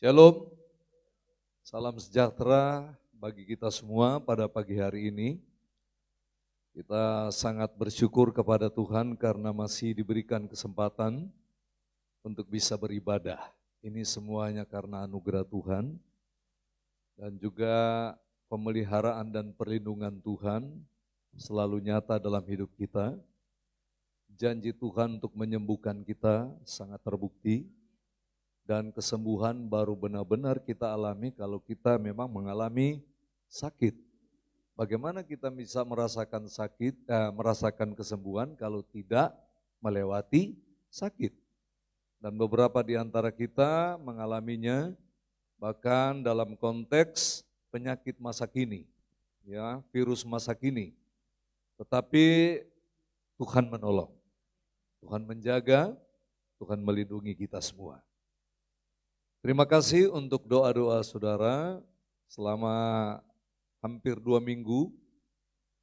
Shalom, salam sejahtera bagi kita semua pada pagi hari ini. Kita sangat bersyukur kepada Tuhan karena masih diberikan kesempatan untuk bisa beribadah. Ini semuanya karena anugerah Tuhan dan juga pemeliharaan dan perlindungan Tuhan selalu nyata dalam hidup kita. Janji Tuhan untuk menyembuhkan kita sangat terbukti. Dan kesembuhan baru benar-benar kita alami kalau kita memang mengalami sakit. Bagaimana kita bisa merasakan merasakan kesembuhan kalau tidak melewati sakit? Dan beberapa di antara kita mengalaminya bahkan dalam konteks penyakit masa kini, ya, virus masa kini. Tetapi Tuhan menolong, Tuhan menjaga, Tuhan melindungi kita semua. Terima kasih untuk doa-doa saudara selama hampir 2 minggu.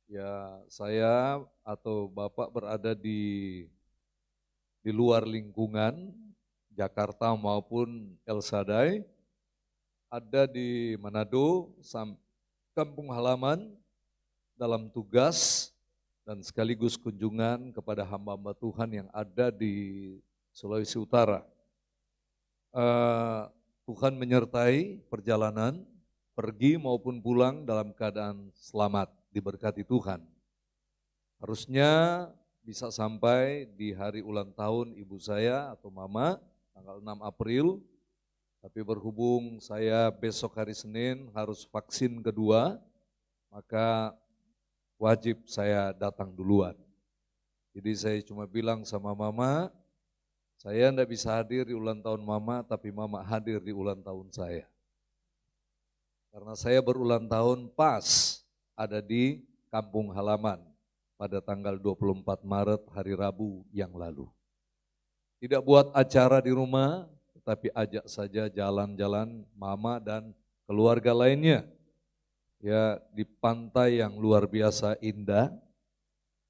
Ya, saya atau Bapak berada di luar lingkungan Jakarta maupun El Shaddai, ada di Manado, kampung halaman dalam tugas dan sekaligus kunjungan kepada hamba-hamba Tuhan yang ada di Sulawesi Utara. Tuhan menyertai perjalanan, pergi maupun pulang dalam keadaan selamat, diberkati Tuhan. Harusnya bisa sampai di hari ulang tahun ibu saya atau mama, tanggal 6 April, tapi berhubung saya besok hari Senin harus vaksin kedua, maka wajib saya datang duluan. Jadi saya cuma bilang sama mama, saya tidak bisa hadir di ulang tahun mama, tapi mama hadir di ulang tahun saya. Karena saya berulang tahun pas ada di kampung halaman pada tanggal 24 Maret hari Rabu yang lalu. Tidak buat acara di rumah, tetapi ajak saja jalan-jalan mama dan keluarga lainnya. Ya, di pantai yang luar biasa indah,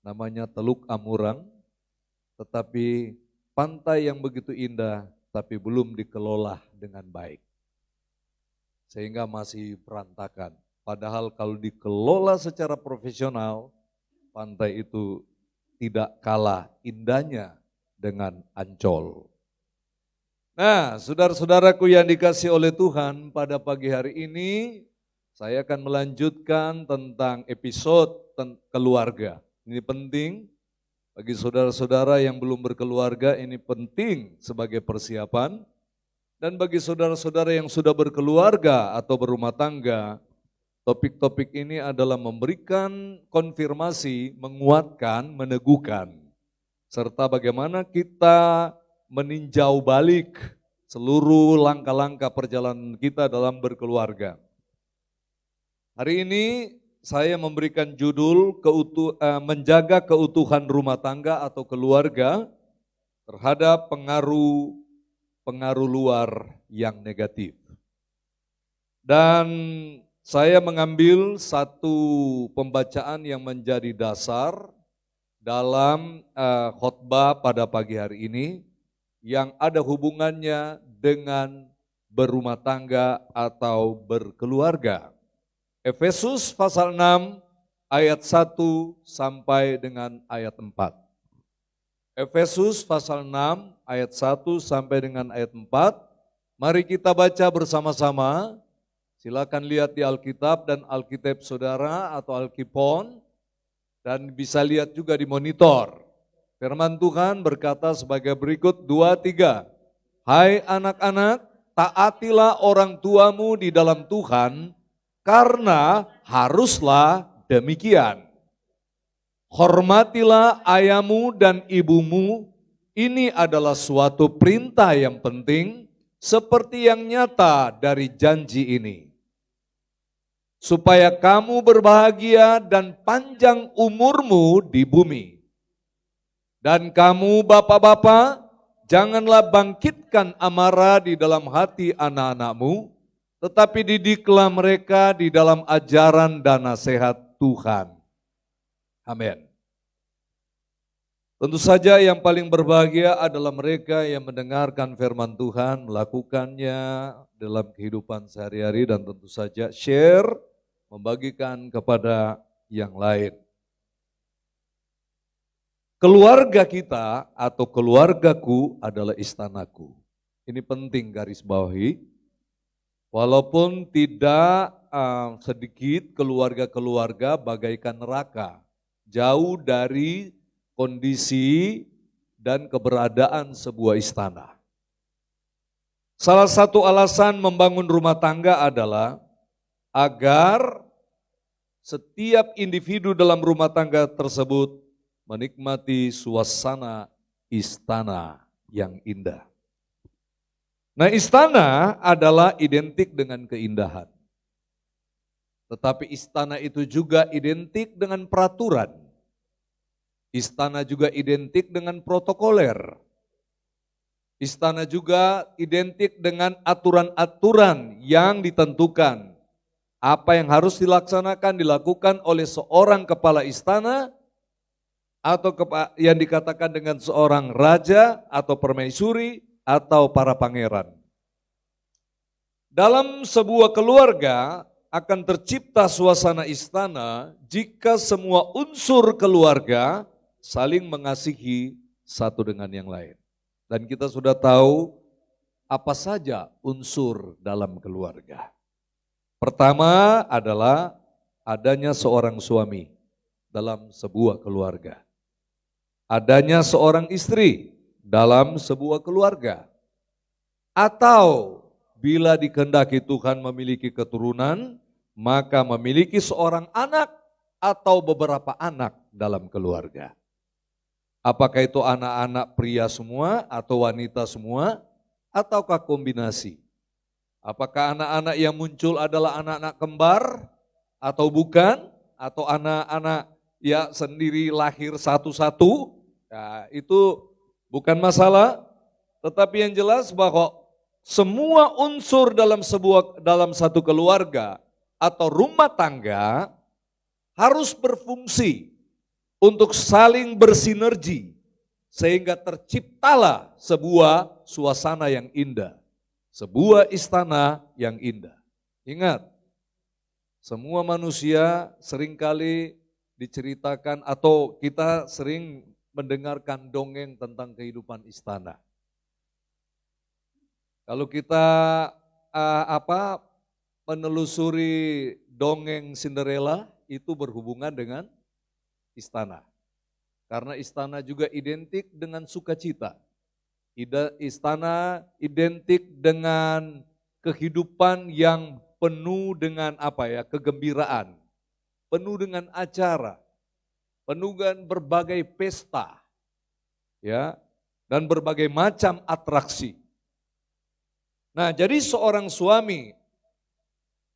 namanya Teluk Amurang, tetapi pantai yang begitu indah, tapi belum dikelola dengan baik. Sehingga masih berantakan. Padahal kalau dikelola secara profesional, pantai itu tidak kalah indahnya dengan Ancol. Nah, saudara-saudaraku yang dikasihi oleh Tuhan, pada pagi hari ini, saya akan melanjutkan tentang episode keluarga. Ini penting. Bagi saudara-saudara yang belum berkeluarga ini penting sebagai persiapan. Dan bagi saudara-saudara yang sudah berkeluarga atau berumah tangga, topik-topik ini adalah memberikan konfirmasi, menguatkan, meneguhkan. Serta bagaimana kita meninjau balik seluruh langkah-langkah perjalanan kita dalam berkeluarga. Hari ini saya memberikan judul menjaga keutuhan rumah tangga atau keluarga terhadap pengaruh luar yang negatif. Dan saya mengambil satu pembacaan yang menjadi dasar dalam khotbah pada pagi hari ini yang ada hubungannya dengan berumah tangga atau berkeluarga. Efesus pasal 6 ayat 1 sampai dengan ayat 4. Efesus pasal 6 ayat 1 sampai dengan ayat 4. Mari kita baca bersama-sama. Silakan lihat di Alkitab dan Alkitab saudara atau Alkipon. Dan bisa lihat juga di monitor. Firman Tuhan berkata sebagai berikut 2-3. Hai anak-anak, taatilah orang tuamu di dalam Tuhan, karena haruslah demikian. Hormatilah ayahmu dan ibumu, ini adalah suatu perintah yang penting, seperti yang nyata dari janji ini. Supaya kamu berbahagia dan panjang umurmu di bumi. Dan kamu bapak-bapak, janganlah bangkitkan amarah di dalam hati anak-anakmu, tetapi didiklah mereka di dalam ajaran dan nasihat Tuhan. Amin. Tentu saja yang paling berbahagia adalah mereka yang mendengarkan firman Tuhan, melakukannya dalam kehidupan sehari-hari dan tentu saja share, membagikan kepada yang lain. Keluarga kita atau keluargaku adalah istanaku. Ini penting garis bawahi. Walaupun tidak sedikit keluarga-keluarga bagaikan neraka, jauh dari kondisi dan keberadaan sebuah istana. Salah satu alasan membangun rumah tangga adalah agar setiap individu dalam rumah tangga tersebut menikmati suasana istana yang indah. Nah, istana adalah identik dengan keindahan. Tetapi istana itu juga identik dengan peraturan. Istana juga identik dengan protokoler. Istana juga identik dengan aturan-aturan yang ditentukan. Apa yang harus dilakukan oleh seorang kepala istana atau yang dikatakan dengan seorang raja atau permaisuri atau para pangeran. Dalam sebuah keluarga akan tercipta suasana istana jika semua unsur keluarga saling mengasihi satu dengan yang lain. Dan kita sudah tahu apa saja unsur dalam keluarga. Pertama adalah adanya seorang suami dalam sebuah keluarga. Adanya seorang istri dalam sebuah keluarga. Atau bila dikehendaki Tuhan memiliki keturunan, maka memiliki seorang anak atau beberapa anak dalam keluarga. Apakah itu anak-anak pria semua atau wanita semua, ataukah kombinasi? Apakah anak-anak yang muncul adalah anak-anak kembar atau bukan? Atau anak-anak ya sendiri lahir satu-satu? Ya, itu bukan masalah, tetapi yang jelas bahwa semua unsur dalam satu keluarga atau rumah tangga harus berfungsi untuk saling bersinergi sehingga terciptalah sebuah suasana yang indah, sebuah istana yang indah. Ingat, semua manusia seringkali diceritakan atau kita sering mendengarkan dongeng tentang kehidupan istana. Kalau kita menelusuri dongeng Cinderella itu berhubungan dengan istana. Karena istana juga identik dengan sukacita. Istana identik dengan kehidupan yang penuh dengan kegembiraan, penuh dengan acara, penuh dengan berbagai pesta, ya, dan berbagai macam atraksi. Nah, jadi seorang suami,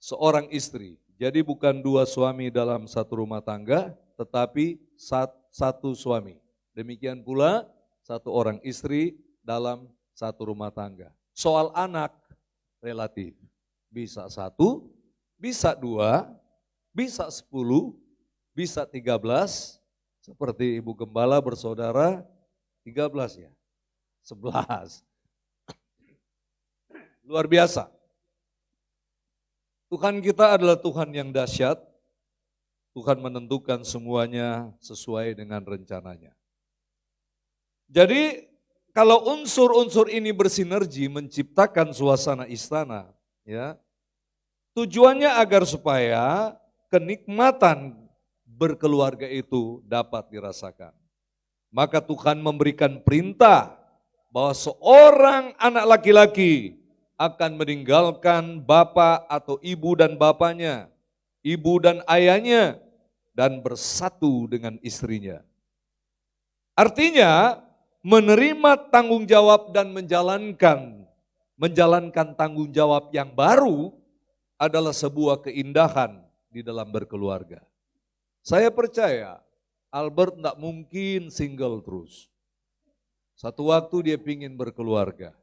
seorang istri, jadi bukan dua suami dalam satu rumah tangga, tetapi satu suami. Demikian pula satu orang istri dalam satu rumah tangga. Soal anak relatif, bisa satu, bisa dua, bisa 10, bisa 13, seperti Ibu Gembala bersaudara 13 ya, 11. Luar biasa. Tuhan kita adalah Tuhan yang dahsyat. Tuhan menentukan semuanya sesuai dengan rencananya. Jadi kalau unsur-unsur ini bersinergi menciptakan suasana istana, ya, tujuannya agar supaya kenikmatan berkeluarga itu dapat dirasakan. Maka Tuhan memberikan perintah bahwa seorang anak laki-laki akan meninggalkan bapak atau ibu dan bapaknya, ibu dan ayahnya, dan bersatu dengan istrinya. Artinya menerima tanggung jawab dan menjalankan tanggung jawab yang baru adalah sebuah keindahan di dalam berkeluarga. Saya percaya Albert tidak mungkin single terus. Satu waktu dia ingin berkeluarga.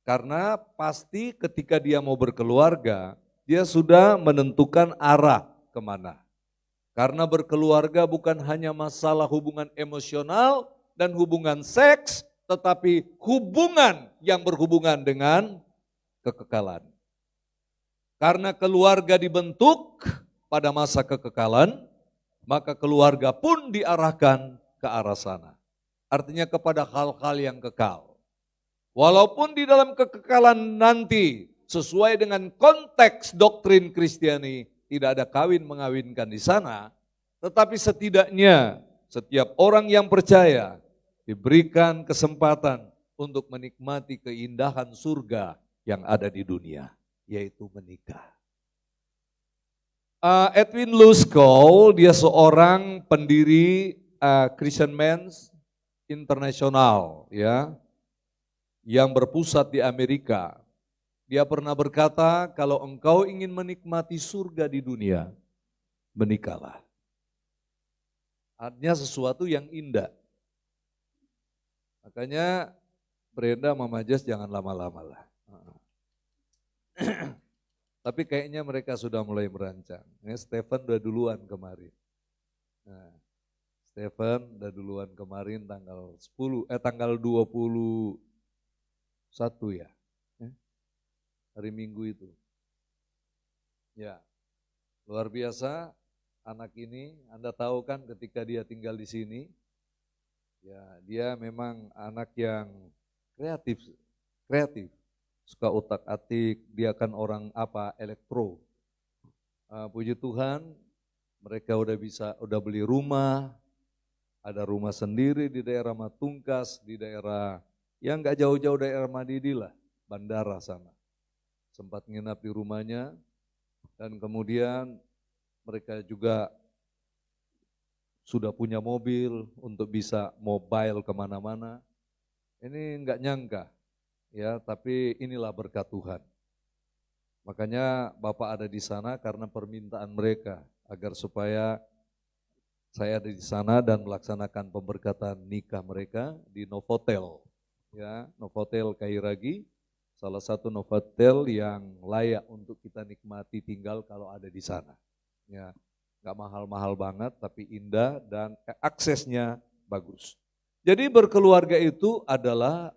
Karena pasti ketika dia mau berkeluarga, dia sudah menentukan arah kemana. Karena berkeluarga bukan hanya masalah hubungan emosional dan hubungan seks, tetapi hubungan yang berhubungan dengan kekekalan. Karena keluarga dibentuk pada masa kekekalan, maka keluarga pun diarahkan ke arah sana. Artinya kepada hal-hal yang kekal. Walaupun di dalam kekekalan nanti, sesuai dengan konteks doktrin Kristiani, tidak ada kawin mengawinkan di sana, tetapi setidaknya setiap orang yang percaya diberikan kesempatan untuk menikmati keindahan surga yang ada di dunia, yaitu menikah. Edwin Luskow, dia seorang pendiri Christian Men's International, ya, yang berpusat di Amerika. Dia pernah berkata, kalau engkau ingin menikmati surga di dunia, menikahlah. Artinya sesuatu yang indah. Makanya Brenda sama Majas jangan lama-lama lah. Tapi kayaknya mereka sudah mulai merancang. Stephen udah duluan kemarin. Nah, Stephen udah duluan kemarin tanggal 21 ya. Hari Minggu itu. Ya, luar biasa anak ini. Anda tahu kan ketika dia tinggal di sini, ya dia memang anak yang kreatif, suka utak-atik. Dia kan orang elektro. Puji Tuhan, mereka udah beli rumah, ada rumah sendiri di daerah Matungkas, di daerah yang nggak jauh-jauh daerah Madidi lah, bandara sana. Sempat nginap di rumahnya, dan kemudian mereka juga sudah punya mobil untuk bisa mobile kemana-mana. Ini nggak nyangka, ya, tapi inilah berkat Tuhan. Makanya Bapak ada di sana karena permintaan mereka, agar supaya saya ada di sana dan melaksanakan pemberkatan nikah mereka di Novotel, ya, Novotel Kairagi. Salah satu Novotel yang layak untuk kita nikmati tinggal kalau ada di sana. Ya, nggak mahal-mahal banget, tapi indah dan aksesnya bagus. Jadi berkeluarga itu adalah,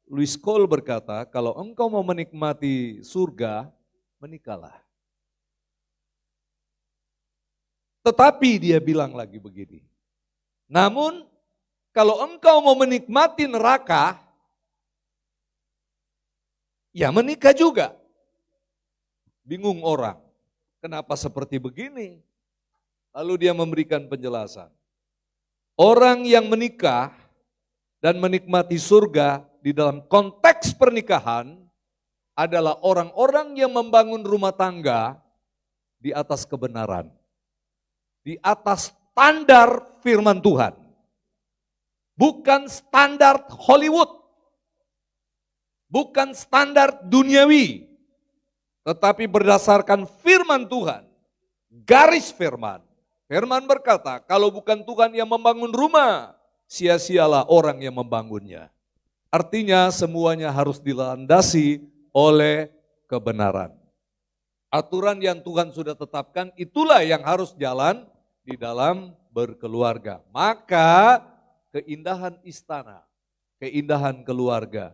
Louis Cole berkata, kalau engkau mau menikmati surga, menikahlah. Tetapi dia bilang lagi begini, namun kalau engkau mau menikmati neraka, ya menikah juga. Bingung orang, kenapa seperti begini? Lalu dia memberikan penjelasan. Orang yang menikah dan menikmati surga di dalam konteks pernikahan adalah orang-orang yang membangun rumah tangga di atas kebenaran, di atas standar firman Tuhan, bukan standar Hollywood, bukan standar duniawi, tetapi berdasarkan firman Tuhan, garis firman. Firman berkata, kalau bukan Tuhan yang membangun rumah, sia-sialah orang yang membangunnya. Artinya semuanya harus dilandasi oleh kebenaran. Aturan yang Tuhan sudah tetapkan, itulah yang harus jalan di dalam berkeluarga. Maka keindahan istana, keindahan keluarga,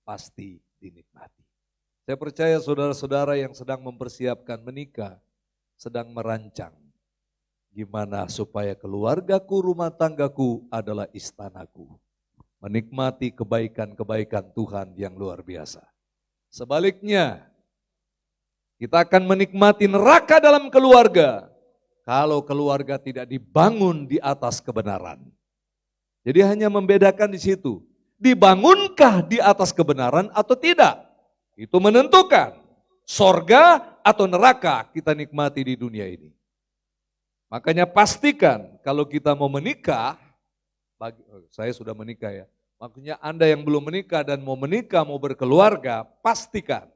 pasti dinikmati. Saya percaya saudara-saudara yang sedang mempersiapkan menikah, sedang merancang gimana supaya keluargaku, rumah tanggaku adalah istanaku. Menikmati kebaikan-kebaikan Tuhan yang luar biasa. Sebaliknya, kita akan menikmati neraka dalam keluarga kalau keluarga tidak dibangun di atas kebenaran. Jadi hanya membedakan di situ. Dibangunkah di atas kebenaran atau tidak? Itu menentukan sorga atau neraka kita nikmati di dunia ini. Makanya pastikan kalau kita mau menikah, saya sudah menikah ya, maksudnya Anda yang belum menikah dan mau menikah, mau berkeluarga, pastikan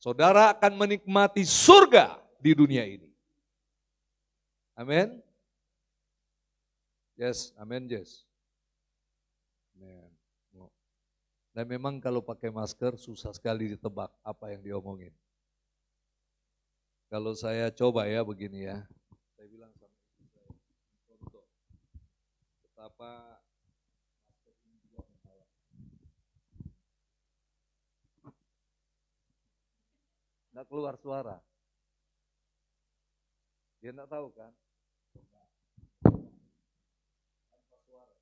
saudara akan menikmati surga di dunia ini. Amin. Yes, amin, yes. Amen. Dan memang kalau pakai masker susah sekali ditebak apa yang diomongin. Kalau saya coba ya begini ya, saya bilang sama istri saya, contoh betapa Nggak keluar suara. Dia nggak tahu kan? Tanpa suara.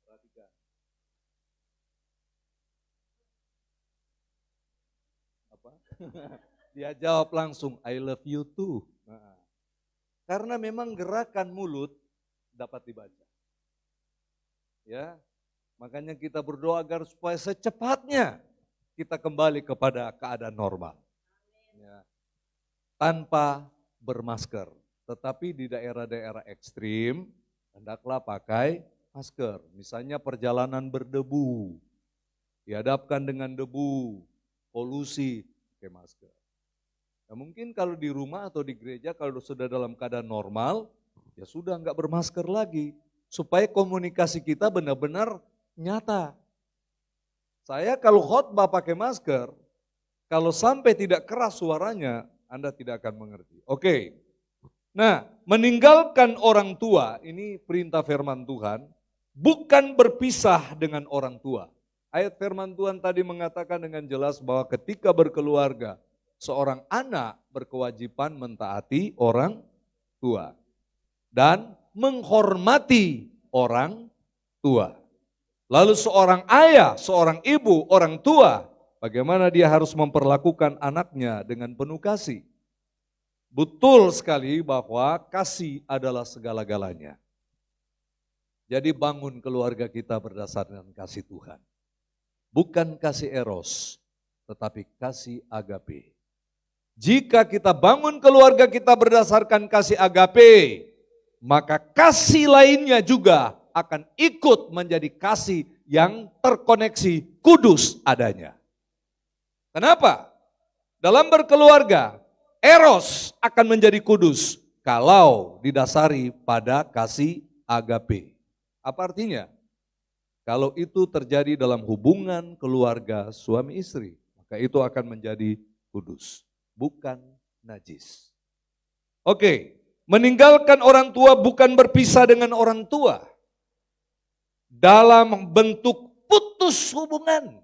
Perhatikan. Apa? Dia jawab langsung, I love you too. Nah, karena memang gerakan mulut dapat dibaca. Ya, makanya kita berdoa agar supaya secepatnya kita kembali kepada keadaan normal. Ya, tanpa bermasker. Tetapi di daerah-daerah ekstrim, hendaklah pakai masker. Misalnya perjalanan berdebu, dihadapkan dengan debu, polusi, pakai masker. Nah, mungkin kalau di rumah atau di gereja, kalau sudah dalam keadaan normal, ya sudah nggak bermasker lagi. Supaya komunikasi kita benar-benar nyata. Saya kalau khotbah pakai masker, kalau sampai tidak keras suaranya, Anda tidak akan mengerti. Oke. Nah, meninggalkan orang tua, ini perintah firman Tuhan, bukan berpisah dengan orang tua. Ayat firman Tuhan tadi mengatakan dengan jelas bahwa ketika berkeluarga, seorang anak berkewajiban mentaati orang tua dan menghormati orang tua. Lalu seorang ayah, seorang ibu, orang tua, bagaimana dia harus memperlakukan anaknya dengan penuh kasih. Betul sekali bahwa kasih adalah segala-galanya. Jadi bangun keluarga kita berdasarkan kasih Tuhan. Bukan kasih eros, tetapi kasih agape. Jika kita bangun keluarga kita berdasarkan kasih agape, maka kasih lainnya juga akan ikut menjadi kasih yang terkoneksi kudus adanya. Kenapa? Dalam berkeluarga, eros akan menjadi kudus kalau didasari pada kasih agape. Apa artinya? Kalau itu terjadi dalam hubungan keluarga suami istri, maka itu akan menjadi kudus, bukan najis. Oke, meninggalkan orang tua bukan berpisah dengan orang tua. Dalam bentuk putus hubungan.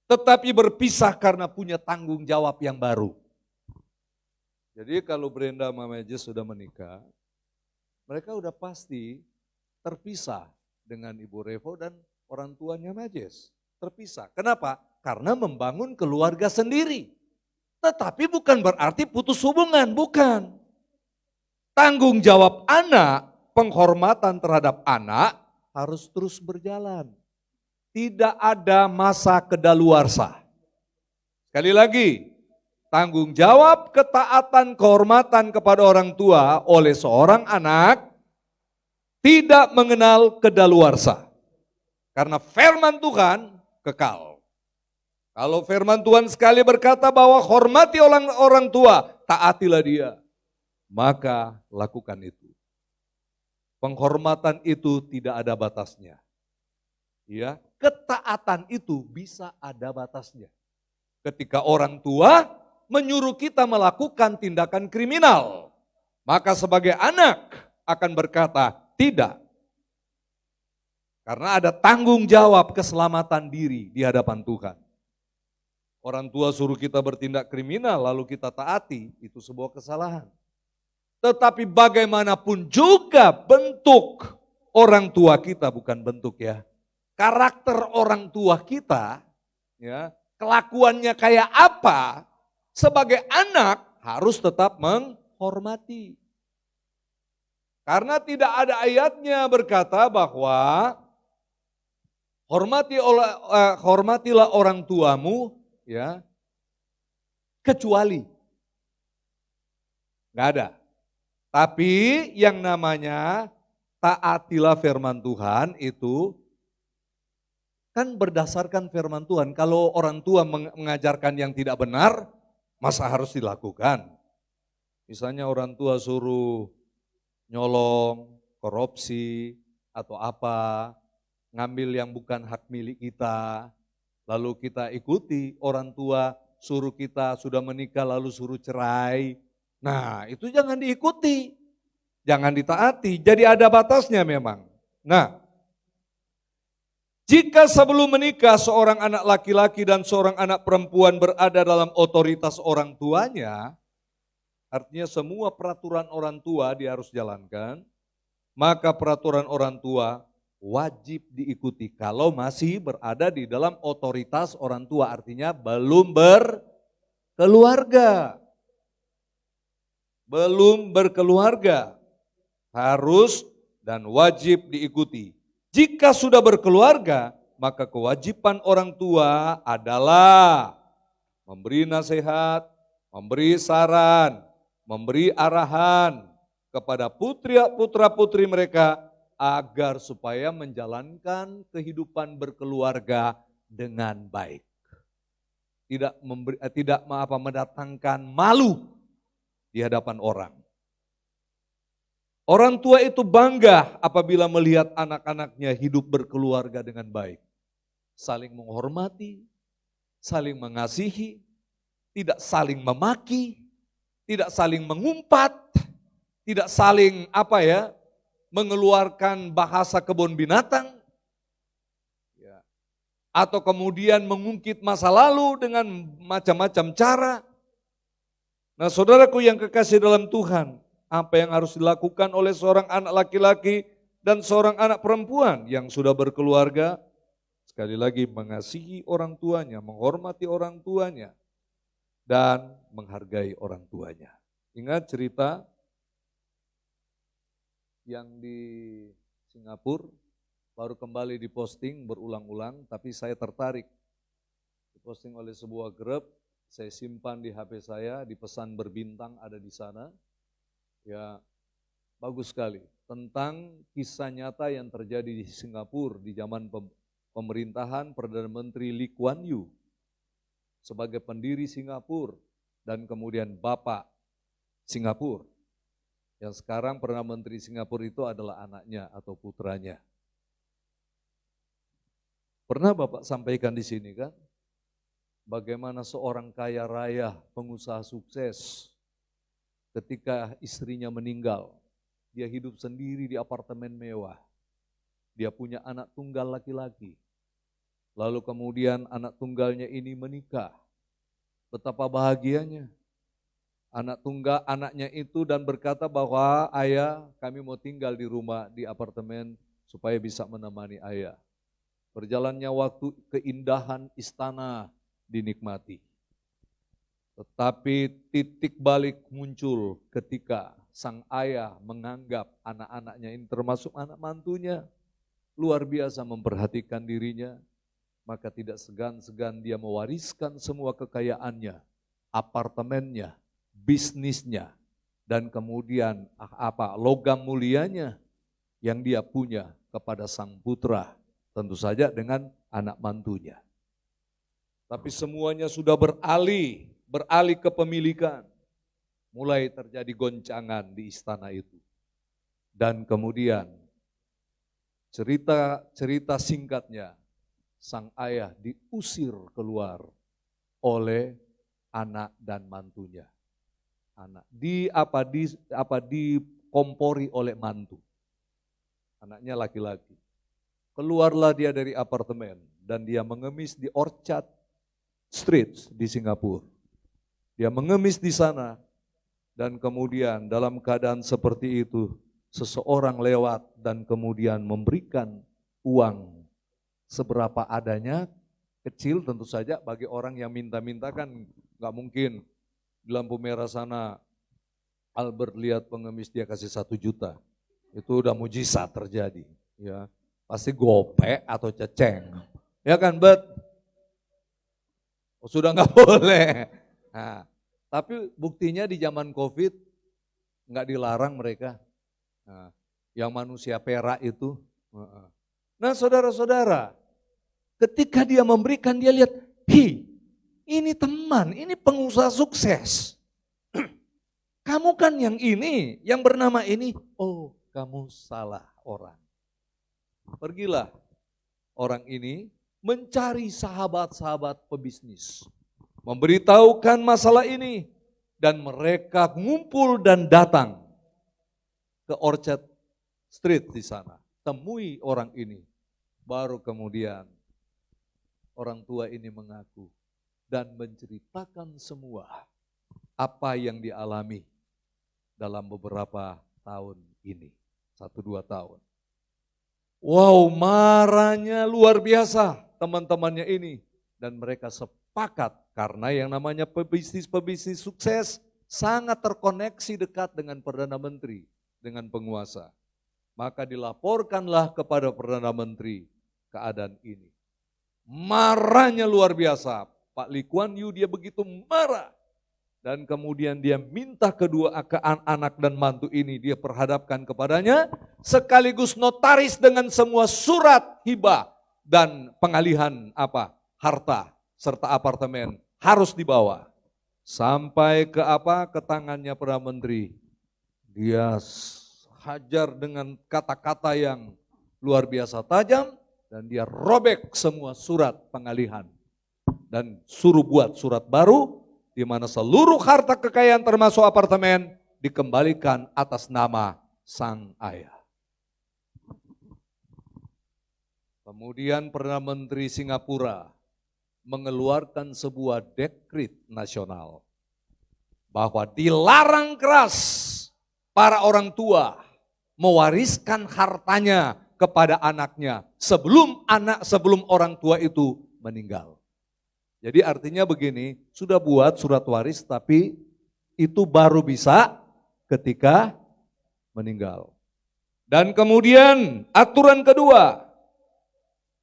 Tetapi berpisah karena punya tanggung jawab yang baru. Jadi kalau Brenda sama Majes sudah menikah, mereka udah pasti terpisah dengan Ibu Revo dan orang tuanya Majes. Terpisah. Kenapa? Karena membangun keluarga sendiri. Tetapi bukan berarti putus hubungan, bukan. Tanggung jawab anak, penghormatan terhadap anak harus terus berjalan. Tidak ada masa kedaluarsa. Sekali lagi, tanggung jawab ketaatan kehormatan kepada orang tua oleh seorang anak tidak mengenal kedaluarsa. Karena firman Tuhan kekal. Kalau firman Tuhan sekali berkata bahwa hormati orang tua, taatilah dia. Maka lakukan itu. Penghormatan itu tidak ada batasnya. Ya, ketaatan itu bisa ada batasnya. Ketika orang tua menyuruh kita melakukan tindakan kriminal, maka sebagai anak akan berkata tidak. Karena ada tanggung jawab keselamatan diri di hadapan Tuhan. Orang tua suruh kita bertindak kriminal lalu kita taati, itu sebuah kesalahan. Tetapi bagaimanapun juga bentuk orang tua kita, bukan bentuk ya. Karakter orang tua kita, ya, kelakuannya kayak apa, sebagai anak harus tetap menghormati. Karena tidak ada ayatnya berkata bahwa hormatilah orang tuamu, ya, kecuali. Nggak ada. Tapi yang namanya taatilah firman Tuhan itu kan berdasarkan firman Tuhan. Kalau orang tua mengajarkan yang tidak benar, masa harus dilakukan? Misalnya orang tua suruh nyolong, korupsi, atau apa, ngambil yang bukan hak milik kita, lalu kita ikuti. Orang tua suruh kita sudah menikah lalu suruh cerai. Nah, itu jangan diikuti, jangan ditaati, jadi ada batasnya memang. Nah, Jika sebelum menikah seorang anak laki-laki dan seorang anak perempuan berada dalam otoritas orang tuanya, artinya semua peraturan orang tua dia harus jalankan, maka peraturan orang tua wajib diikuti kalau masih berada di dalam otoritas orang tua, artinya belum berkeluarga. Belum berkeluarga, harus dan wajib diikuti. Jika sudah berkeluarga, maka kewajiban orang tua adalah memberi nasihat, memberi saran, memberi arahan kepada putra-putri mereka agar supaya menjalankan kehidupan berkeluarga dengan baik. Tidak mendatangkan malu di hadapan orang. Orang tua itu bangga apabila melihat anak-anaknya hidup berkeluarga dengan baik. Saling menghormati, saling mengasihi, tidak saling memaki, tidak saling mengumpat, tidak saling mengeluarkan bahasa kebun binatang, atau kemudian mengungkit masa lalu dengan macam-macam cara. Nah, saudaraku yang kekasih dalam Tuhan, apa yang harus dilakukan oleh seorang anak laki-laki dan seorang anak perempuan yang sudah berkeluarga? Sekali lagi, mengasihi orang tuanya, menghormati orang tuanya, dan menghargai orang tuanya. Ingat cerita yang di Singapura, baru kembali diposting berulang-ulang, tapi saya tertarik. Diposting oleh sebuah grup, saya simpan di HP saya, di pesan berbintang ada di sana. Ya, bagus sekali. Tentang kisah nyata yang terjadi di Singapura di zaman pemerintahan Perdana Menteri Lee Kuan Yew sebagai pendiri Singapura dan kemudian Bapak Singapura. Yang sekarang Perdana Menteri Singapura itu adalah anaknya atau putranya. Pernah Bapak sampaikan di sini kan? Bagaimana seorang kaya raya, pengusaha sukses, ketika istrinya meninggal, dia hidup sendiri di apartemen mewah. Dia punya anak tunggal laki-laki. Lalu kemudian anak tunggalnya ini menikah. Betapa bahagianya. Anaknya itu dan berkata bahwa ayah, kami mau tinggal di rumah, di apartemen supaya bisa menemani ayah. Berjalannya waktu, keindahan istana dinikmati. Tetapi titik balik muncul ketika sang ayah menganggap anak-anaknya ini termasuk anak mantunya luar biasa memperhatikan dirinya, maka tidak segan-segan dia mewariskan semua kekayaannya, apartemennya, bisnisnya, dan kemudian logam mulianya yang dia punya kepada sang putra, tentu saja dengan anak mantunya. Tapi semuanya sudah beralih kepemilikan. Mulai terjadi goncangan di istana itu. Dan kemudian cerita singkatnya, sang ayah diusir keluar oleh anak dan mantunya. Dikompori oleh mantu. Anaknya laki-laki. Keluarlah dia dari apartemen dan dia mengemis di Orchard Street di Singapura. Dia mengemis di sana dan kemudian dalam keadaan seperti itu seseorang lewat dan kemudian memberikan uang seberapa adanya, kecil tentu saja bagi orang yang minta-minta kan nggak mungkin. Di lampu merah sana Albert lihat pengemis dia kasih 1 juta. Itu udah mujizat terjadi, ya. Pasti gope atau ceceng. Ya kan, Bet? Oh, sudah nggak boleh. Nah, tapi buktinya di zaman COVID nggak dilarang mereka. Nah, yang manusia perak itu. Nah, saudara-saudara, ketika dia memberikan, dia lihat, ini teman, ini pengusaha sukses. Kamu kan yang ini, yang bernama ini. Oh, kamu salah orang. Pergilah orang ini mencari sahabat-sahabat pebisnis, memberitahukan masalah ini, dan mereka ngumpul dan datang ke Orchard Street di sana. Temui orang ini. Baru kemudian orang tua ini mengaku dan menceritakan semua apa yang dialami dalam beberapa tahun ini. 1-2 tahun. Wow, marahnya luar biasa teman-temannya ini. Dan mereka sepakat karena yang namanya pebisnis-pebisnis sukses sangat terkoneksi dekat dengan Perdana Menteri, dengan penguasa. Maka dilaporkanlah kepada Perdana Menteri keadaan ini. Marahnya luar biasa. Pak Lee Kuan Yew dia begitu marah. Dan kemudian dia minta kedua anak dan mantu ini dia perhadapkan kepadanya. Sekaligus notaris dengan semua surat hibah dan pengalihan harta serta apartemen harus dibawa. Sampai ke ke tangannya Perdana Menteri. Dia hajar dengan kata-kata yang luar biasa tajam dan dia robek semua surat pengalihan dan suruh buat surat baru di mana seluruh harta kekayaan termasuk apartemen dikembalikan atas nama sang ayah. Kemudian Perdana Menteri Singapura mengeluarkan sebuah dekret nasional bahwa dilarang keras para orang tua mewariskan hartanya kepada anaknya sebelum orang tua itu meninggal. Jadi artinya begini, sudah buat surat waris tapi itu baru bisa ketika meninggal. Dan kemudian aturan kedua,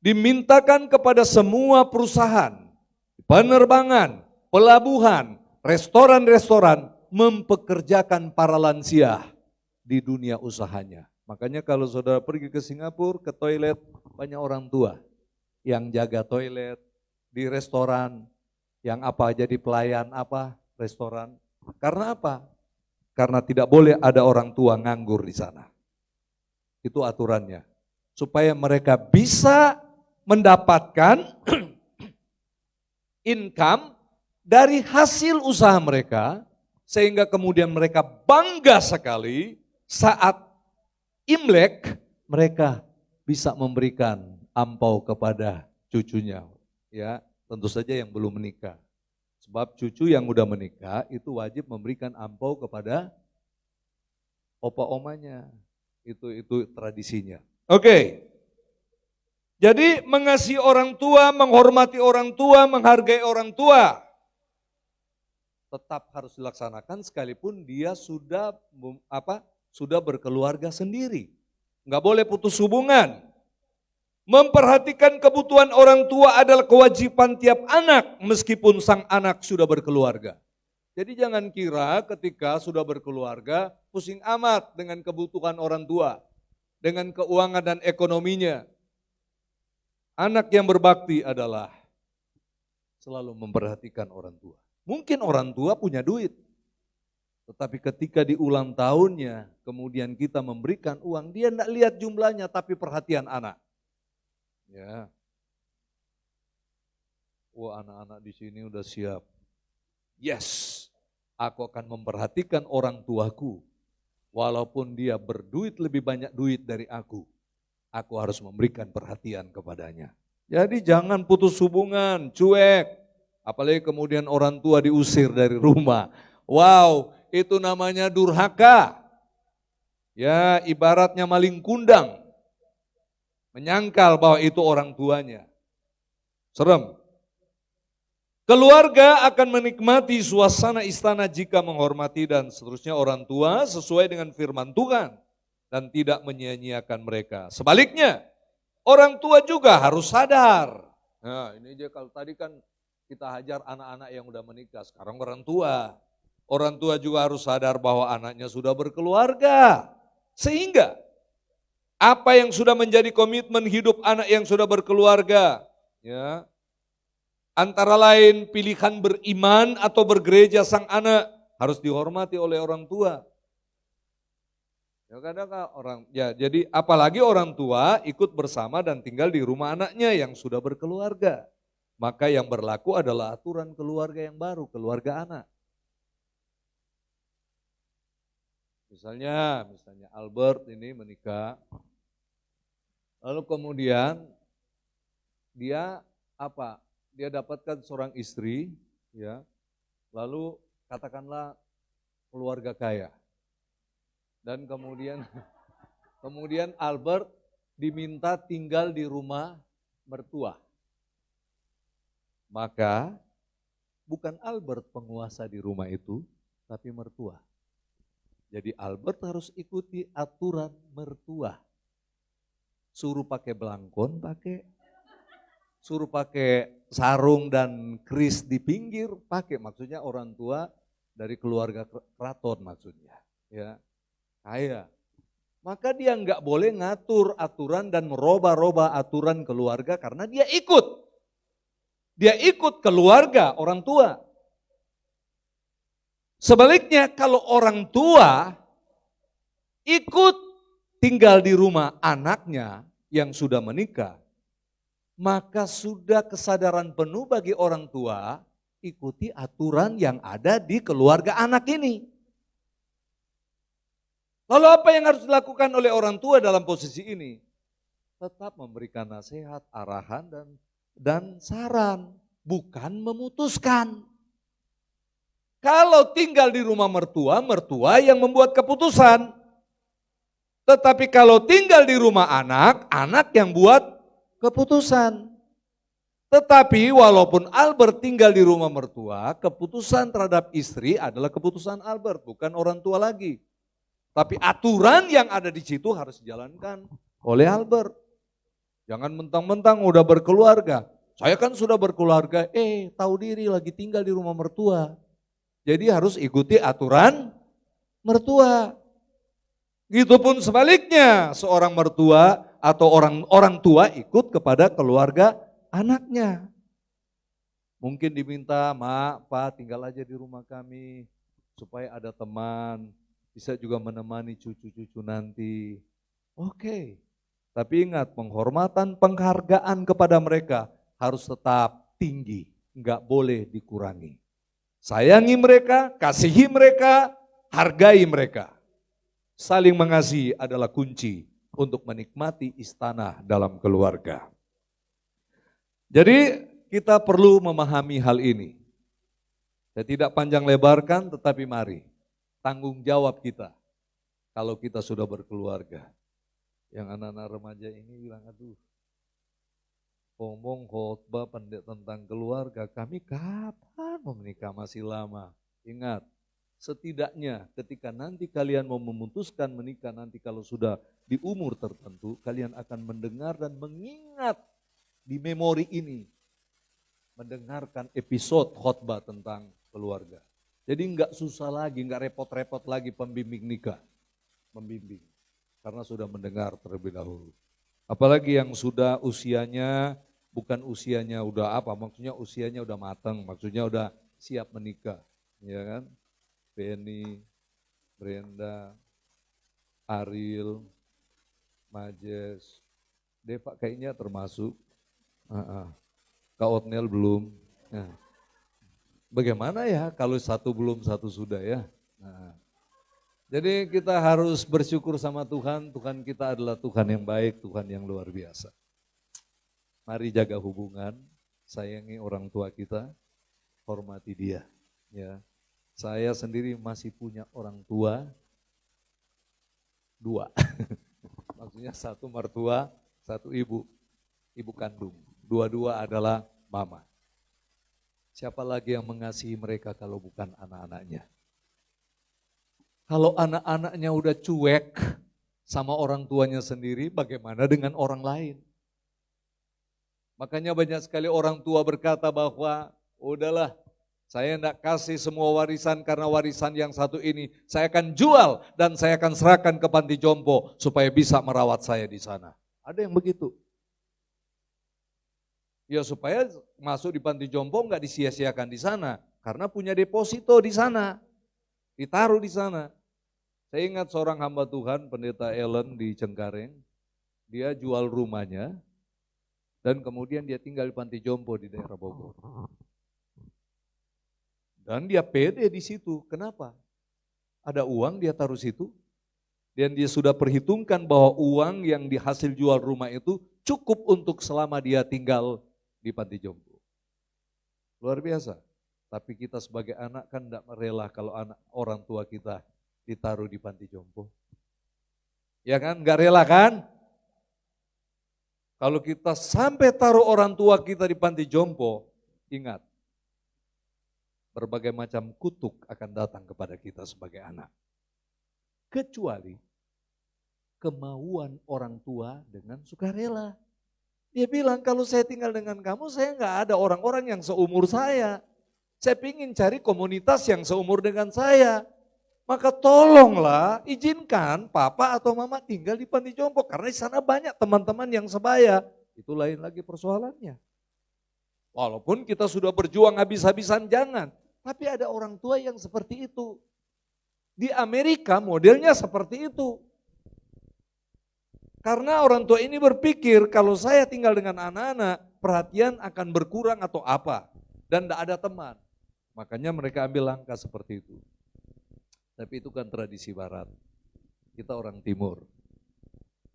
dimintakan kepada semua perusahaan, penerbangan, pelabuhan, restoran-restoran mempekerjakan para lansia di dunia usahanya. Makanya kalau saudara pergi ke Singapura, ke toilet, banyak orang tua yang jaga toilet, di restoran, yang jadi pelayan restoran. Karena apa? Karena tidak boleh ada orang tua nganggur di sana. Itu aturannya. Supaya mereka bisa mendapatkan income dari hasil usaha mereka, sehingga kemudian mereka bangga sekali saat Imlek mereka bisa memberikan ampau kepada cucunya. Ya, tentu saja yang belum menikah. Sebab cucu yang udah menikah itu wajib memberikan ampau kepada opa omanya. Itu tradisinya. Oke. Jadi mengasihi orang tua, menghormati orang tua, menghargai orang tua tetap harus dilaksanakan sekalipun dia sudah berkeluarga sendiri. Enggak boleh putus hubungan. Memperhatikan kebutuhan orang tua adalah kewajiban tiap anak meskipun sang anak sudah berkeluarga. Jadi jangan kira ketika sudah berkeluarga pusing amat dengan kebutuhan orang tua, dengan keuangan dan ekonominya. Anak yang berbakti adalah selalu memperhatikan orang tua. Mungkin orang tua punya duit, tetapi ketika di ulang tahunnya kemudian kita memberikan uang, dia tidak lihat jumlahnya tapi perhatian anak. Ya, anak-anak di sini udah siap. Yes, aku akan memperhatikan orang tuaku. Walaupun dia berduit lebih banyak duit dari aku harus memberikan perhatian kepadanya. Jadi jangan putus hubungan, cuek. Apalagi kemudian orang tua diusir dari rumah. Wow, itu namanya durhaka. Ya, ibaratnya maling kundang. Menyangkal bahwa itu orang tuanya. Serem. Keluarga akan menikmati suasana istana jika menghormati dan seterusnya orang tua sesuai dengan firman Tuhan dan tidak menyia-nyiakan mereka. Sebaliknya, orang tua juga harus sadar. Nah, ini aja kalau tadi kan kita hajar anak-anak yang udah menikah, sekarang orang tua. Orang tua juga harus sadar bahwa anaknya sudah berkeluarga. Sehingga apa yang sudah menjadi komitmen hidup anak yang sudah berkeluarga, ya, antara lain pilihan beriman atau bergereja sang anak harus dihormati oleh orang tua. Ya kadang jadi apalagi orang tua ikut bersama dan tinggal di rumah anaknya yang sudah berkeluarga. Maka yang berlaku adalah aturan keluarga yang baru, keluarga anak. Misalnya Albert ini menikah. Lalu kemudian dia apa? Dia dapatkan seorang istri, ya. Lalu katakanlah keluarga kaya. Dan kemudian Albert diminta tinggal di rumah mertua. Maka bukan Albert penguasa di rumah itu, tapi mertua. Jadi Albert harus ikuti aturan mertua. Suruh pakai belangkon, pakai. Suruh pakai sarung dan keris di pinggir, pakai. Maksudnya orang tua dari keluarga keraton maksudnya. Ya, kaya. Maka dia nggak boleh ngatur aturan dan merubah-rubah aturan keluarga karena dia ikut. Dia ikut keluarga orang tua. Sebaliknya kalau orang tua ikut tinggal di rumah anaknya yang sudah menikah, maka sudah kesadaran penuh bagi orang tua ikuti aturan yang ada di keluarga anak ini. Lalu apa yang harus dilakukan oleh orang tua dalam posisi ini? Tetap memberikan nasihat, arahan dan saran, bukan memutuskan. Kalau tinggal di rumah mertua, mertua yang membuat keputusan. Tetapi kalau tinggal di rumah anak, anak yang buat keputusan. Tetapi walaupun Albert tinggal di rumah mertua, keputusan terhadap istri adalah keputusan Albert, bukan orang tua lagi. Tapi aturan yang ada di situ harus dijalankan oleh Albert. Jangan mentang-mentang udah berkeluarga. Saya kan sudah berkeluarga, tahu diri lagi tinggal di rumah mertua. Jadi harus ikuti aturan mertua. Begitupun sebaliknya, seorang mertua atau orang tua ikut kepada keluarga anaknya. Mungkin diminta, "Mak, Pak, tinggal aja di rumah kami supaya ada teman, bisa juga menemani cucu-cucu nanti." Oke. Tapi ingat, penghormatan, penghargaan kepada mereka harus tetap tinggi, enggak boleh dikurangi. Sayangi mereka, kasihi mereka, hargai mereka. Saling mengasihi adalah kunci untuk menikmati istana dalam keluarga. Jadi kita perlu memahami hal ini. Saya tidak panjang lebarkan, tetapi mari tanggung jawab kita kalau kita sudah berkeluarga. Yang anak-anak remaja ini bilang, aduh, ngomong khotbah pendek tentang keluarga, kami kapan mau menikah, masih lama. Ingat, setidaknya ketika nanti kalian mau memutuskan menikah, nanti kalau sudah di umur tertentu, kalian akan mendengar dan mengingat di memori ini, mendengarkan episode khotbah tentang keluarga. Jadi enggak susah lagi, enggak repot-repot lagi pembimbing nikah, membimbing, karena sudah mendengar terlebih dahulu. Apalagi yang sudah usianya, bukan usianya udah apa, maksudnya usianya udah matang, maksudnya udah siap menikah, ya kan? Penny, Brenda, Ariel, Majes, Deva kayaknya termasuk, Kak Otnel belum. Nah, bagaimana ya kalau satu belum, satu sudah ya? Nah, jadi kita harus bersyukur sama Tuhan, Tuhan kita adalah Tuhan yang baik, Tuhan yang luar biasa. Mari jaga hubungan, sayangi orang tua kita, hormati dia. Ya, saya sendiri masih punya orang tua, 2. Maksudnya 1 mertua, 1 ibu kandung. 2 adalah mama. Siapa lagi yang mengasihi mereka kalau bukan anak-anaknya? Kalau anak-anaknya udah cuek sama orang tuanya sendiri, bagaimana dengan orang lain? Makanya banyak sekali orang tua berkata bahwa, udahlah, saya tidak kasih semua warisan karena warisan yang satu ini saya akan jual dan saya akan serahkan ke panti jompo supaya bisa merawat saya di sana. Ada yang begitu. Ya supaya masuk di panti jompo nggak disia-siakan di sana karena punya deposito di sana, ditaruh di sana. Saya ingat seorang hamba Tuhan, pendeta Ellen di Cengkareng, dia jual rumahnya dan kemudian dia tinggal di panti jompo di daerah Bogor. Dan dia pede di situ. Kenapa? Ada uang dia taruh situ. Dan dia sudah perhitungkan bahwa uang yang dihasil jual rumah itu cukup untuk selama dia tinggal di panti jompo. Luar biasa. Tapi kita sebagai anak kan tidak rela kalau anak orang tua kita ditaruh di panti jompo. Ya kan, nggak rela kan? Kalau kita sampai taruh orang tua kita di panti jompo, ingat, berbagai macam kutuk akan datang kepada kita sebagai anak. Kecuali kemauan orang tua dengan sukarela. Dia bilang, kalau saya tinggal dengan kamu, saya nggak ada orang-orang yang seumur saya. Saya ingin cari komunitas yang seumur dengan saya. Maka tolonglah izinkan papa atau mama tinggal di panti jompo. Karena di sana banyak teman-teman yang sebaya. Itu lain lagi persoalannya. Walaupun kita sudah berjuang habis-habisan jangan. Tapi ada orang tua yang seperti itu. Di Amerika modelnya seperti itu. Karena orang tua ini berpikir kalau saya tinggal dengan anak-anak, perhatian akan berkurang atau apa. Dan tidak ada teman. Makanya mereka ambil langkah seperti itu. Tapi itu kan tradisi barat. Kita orang timur.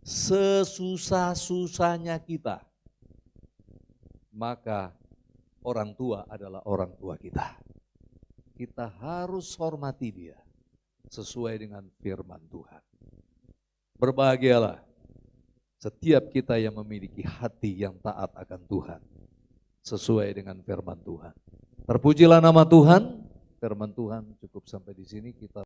Sesusah-susahnya kita, maka orang tua adalah orang tua kita. Kita harus hormati dia sesuai dengan firman Tuhan. Berbahagialah setiap kita yang memiliki hati yang taat akan Tuhan sesuai dengan firman Tuhan. Terpujilah nama Tuhan. Firman Tuhan cukup sampai di sini kita.